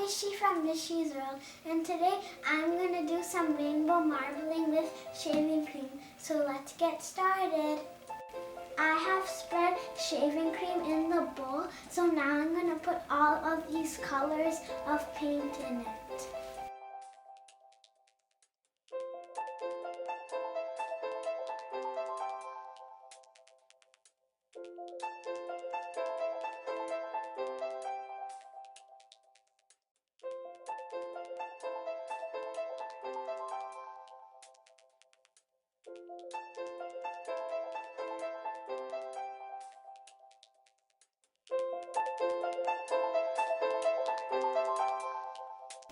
Mishi from MishiWorld, and today I'm going to do some rainbow marbling with shaving cream. So let's get started. I have spread shaving cream in the bowl, so now I'm going to put all of these colors of paint in it.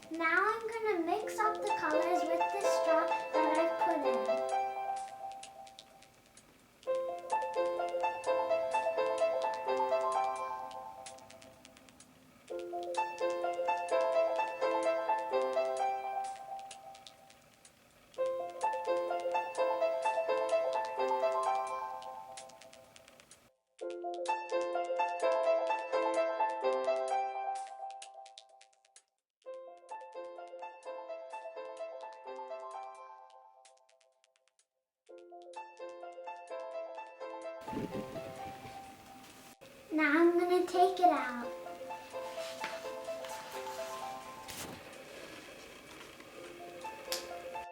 Now I'm going to mix up the colors with the straw that I've put in. Now I'm going to take it out.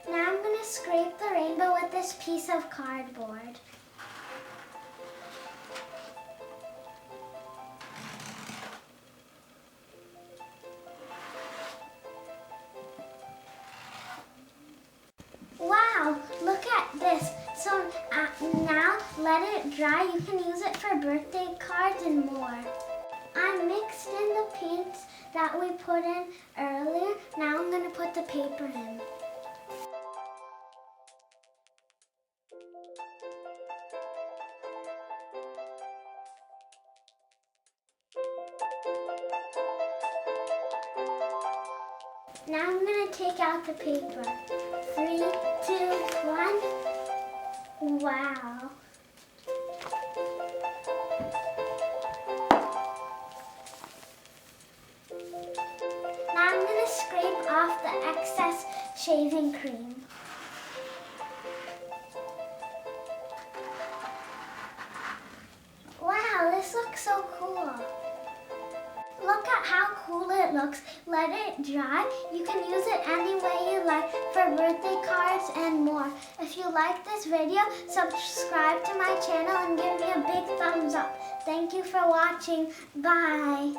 Now I'm going to scrape the rainbow with this piece of cardboard. Wow, look at this. So now let it dry. You can use it for birthday cards and more. I mixed in the paints that we put in earlier. Now I'm going to put the paper in. Now I'm going to take out the paper. 3, 2, 1. Wow. Now I'm going to scrape off the excess shaving cream. Wow, this looks so cool. Look at how cool it looks. Let it dry. You can use it any way you like for birthday cards and more. If you like this video, subscribe to my channel and give me a big thumbs up. Thank you for watching. Bye.